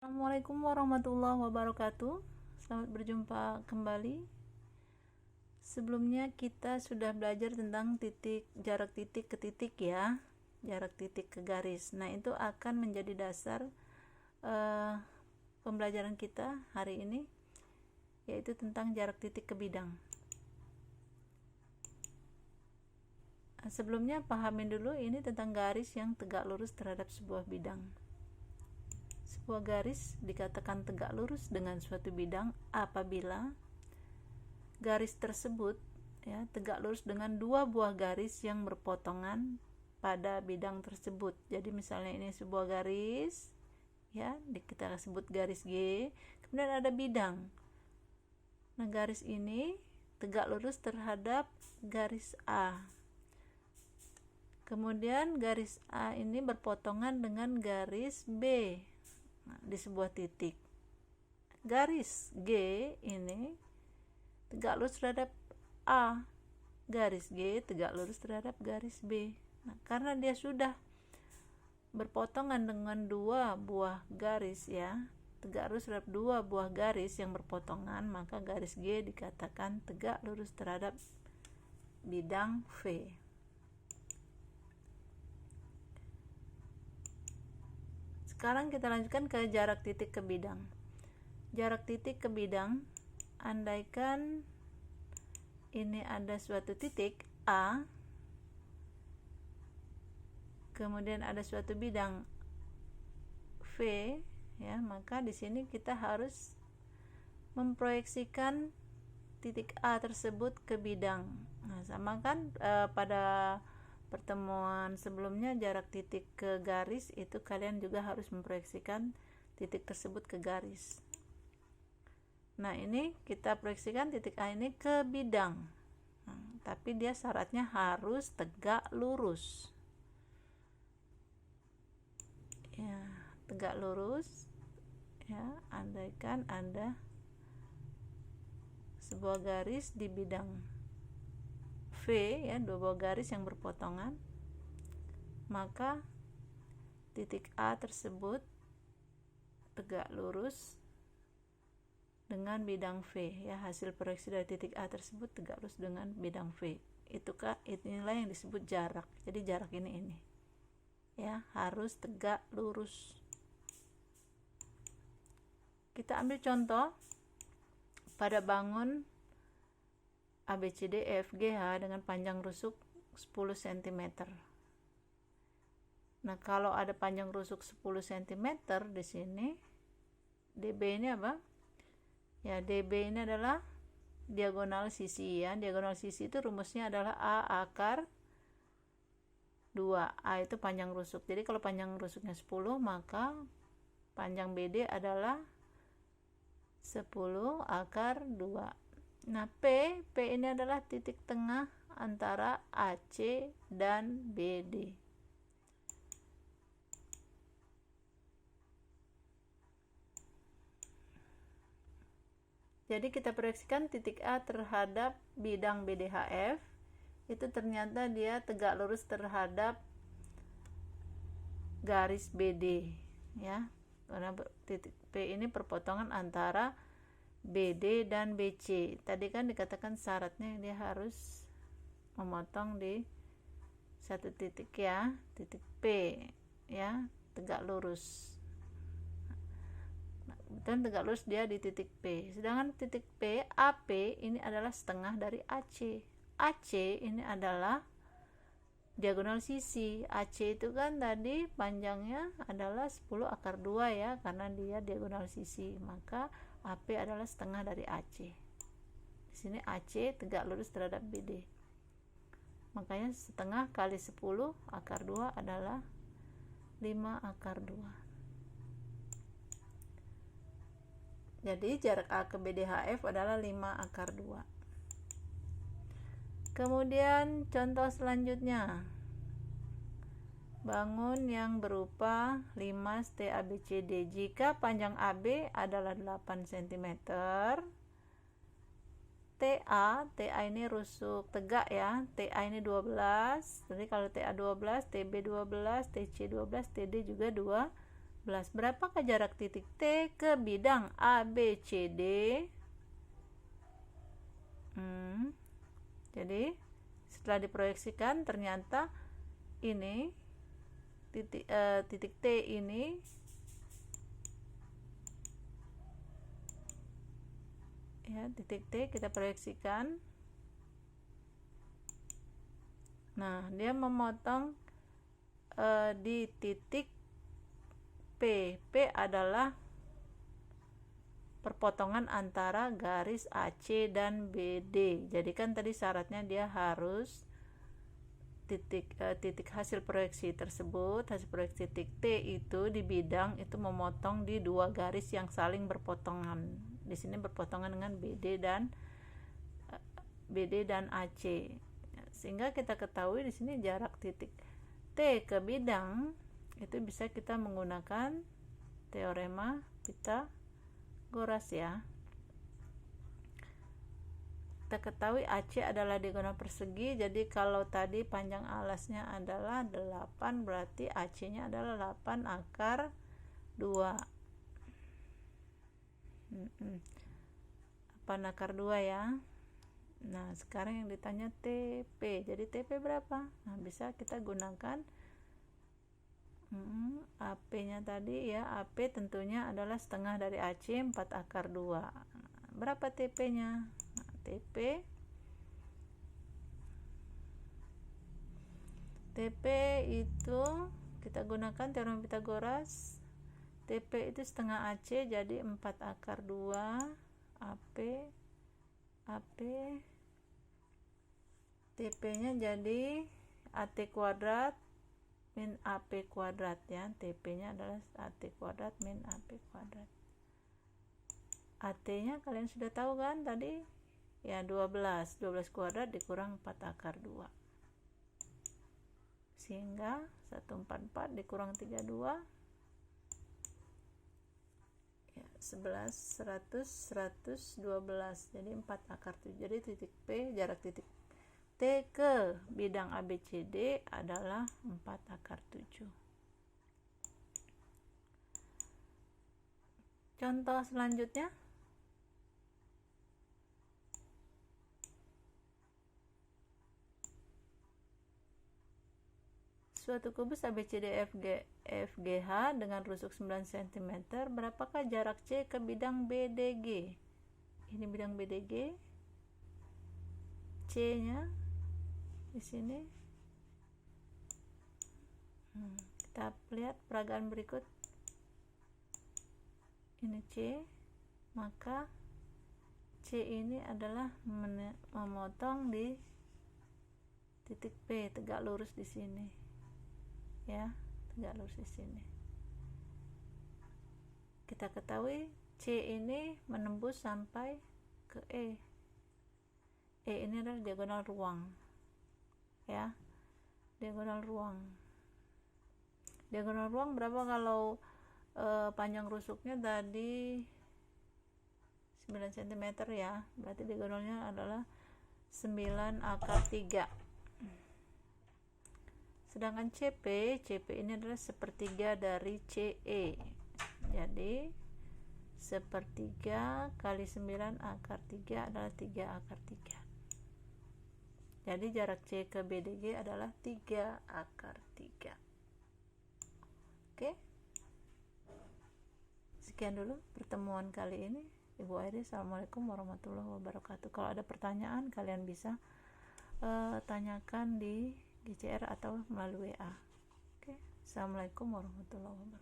Assalamualaikum warahmatullahi wabarakatuh. Selamat berjumpa kembali. Sebelumnya kita sudah belajar tentang jarak titik ke titik ya, jarak titik ke garis. Nah, itu akan menjadi dasar pembelajaran kita hari ini, yaitu tentang jarak titik ke bidang. Sebelumnya pahamin dulu ini tentang garis yang tegak lurus terhadap sebuah bidang. Sebuah garis dikatakan tegak lurus dengan suatu bidang apabila garis tersebut tegak lurus dengan dua buah garis yang berpotongan pada bidang tersebut. Jadi misalnya ini sebuah garis kita sebut garis G, kemudian ada bidang. Nah, garis ini tegak lurus terhadap garis A. Kemudian garis A ini berpotongan dengan garis B di sebuah titik. Garis G ini tegak lurus terhadap A, garis G tegak lurus terhadap garis B. Nah, karena dia sudah berpotongan dengan dua buah garis tegak lurus terhadap dua buah garis yang berpotongan, maka garis G dikatakan tegak lurus terhadap bidang V. Sekarang kita lanjutkan ke jarak titik ke bidang. Jarak titik ke bidang, andaikan ini ada suatu titik A, kemudian ada suatu bidang V, maka di sini kita harus memproyeksikan titik A tersebut ke bidang. Nah, sama kan pada pertemuan sebelumnya jarak titik ke garis itu kalian juga harus memproyeksikan titik tersebut ke garis. Nah, ini kita proyeksikan titik A ini ke bidang. Nah, tapi dia syaratnya harus tegak lurus. Tegak lurus. Andaikan ada sebuah garis di bidang V, dua buah garis yang berpotongan, maka titik A tersebut tegak lurus dengan bidang V, hasil proyeksi dari titik A tersebut tegak lurus dengan bidang V. Inilah yang disebut jarak. Jadi jarak ini harus tegak lurus. Kita ambil contoh pada bangun ABCDEFGH dengan panjang rusuk 10 cm. Nah, kalau ada panjang rusuk 10 cm di sini, DB ini apa? DB ini adalah diagonal sisi Diagonal sisi itu rumusnya adalah A akar 2. A itu panjang rusuk. Jadi kalau panjang rusuknya 10, maka panjang BD adalah 10 akar 2. Nah, P ini adalah titik tengah antara AC dan BD. Jadi kita proyeksikan titik A terhadap bidang BDHF, itu ternyata dia tegak lurus terhadap garis BD, karena titik P ini perpotongan antara BD dan BC. Tadi kan dikatakan syaratnya dia harus memotong di satu titik titik P tegak lurus. Dan tegak lurus dia di titik P. Sedangkan titik P, AP ini adalah setengah dari AC. AC ini adalah diagonal sisi. AC itu kan tadi panjangnya adalah 10 akar 2 karena dia diagonal sisi. Maka AP adalah setengah dari AC. Di sini AC tegak lurus terhadap BD. Makanya setengah kali 10 akar 2 adalah 5 akar 2. Jadi jarak A ke BDHF adalah 5 akar 2. Kemudian contoh selanjutnya, bangun yang berupa 5 TABCD. Jika panjang AB adalah 8 cm, TA ini rusuk tegak TA ini 12. Jadi kalau TA 12, TB 12, TC 12, TD juga 12. Berapakah jarak titik T ke bidang ABCD? Jadi setelah diproyeksikan ternyata ini titik T ini ya, titik T kita proyeksikan. Nah, dia memotong di titik P. P adalah perpotongan antara garis AC dan BD. Jadi kan tadi syaratnya dia harus titik hasil proyeksi tersebut, hasil proyeksi titik T itu di bidang itu memotong di dua garis yang saling berpotongan. Di sini berpotongan dengan BD dan AC. Sehingga kita ketahui di sini jarak titik T ke bidang itu bisa kita menggunakan teorema Pythagoras ya. Kita ketahui AC adalah diagonal persegi, jadi kalau tadi panjang alasnya adalah 8, berarti AC nya adalah 8 akar 2. 8 akar 2 ya. Nah, sekarang yang ditanya TP. Jadi TP berapa? Nah, bisa kita gunakan AP nya tadi ya. AP tentunya adalah setengah dari AC, 4 akar 2. Berapa TP nya? Nah, TP itu kita gunakan teorema Pythagoras. TP itu setengah AC, jadi 4 akar 2 AP TP nya jadi AT kuadrat min AP kuadrat ya. TP nya adalah AT kuadrat min AP kuadrat. AT nya kalian sudah tahu kan tadi ya, 12 kuadrat dikurang 4 akar 2, sehingga 144 dikurang 32 ya, 112, jadi 4 akar 7. Jadi titik P, jarak titik T ke bidang ABCD adalah 4 akar 7. Contoh selanjutnya, suatu kubus ABCDFGH dengan rusuk 9 cm, berapakah jarak C ke bidang BDG? Ini bidang BDG, C nya di sini. Kita lihat peragaan berikut. Ini C, maka C ini adalah memotong di titik P, tegak lurus di sini ya, tegak lurus di sini. Kita ketahui C ini menembus sampai ke E. E ini adalah diagonal ruang ya, diagonal ruang. Diagonal ruang berapa kalau panjang rusuknya tadi 9 cm ya, berarti diagonalnya adalah 9 akar 3. Sedangkan CP ini adalah sepertiga dari CE, jadi sepertiga kali 9 akar 3 adalah 3 akar 3. Jadi jarak C ke BDG adalah 3 akar 3. Oke, sekian dulu pertemuan kali ini. Ibu Airi, assalamualaikum warahmatullahi wabarakatuh. Kalau ada pertanyaan kalian bisa tanyakan di GCR atau melalui WA. Oke, assalamualaikum warahmatullahi wabarakatuh.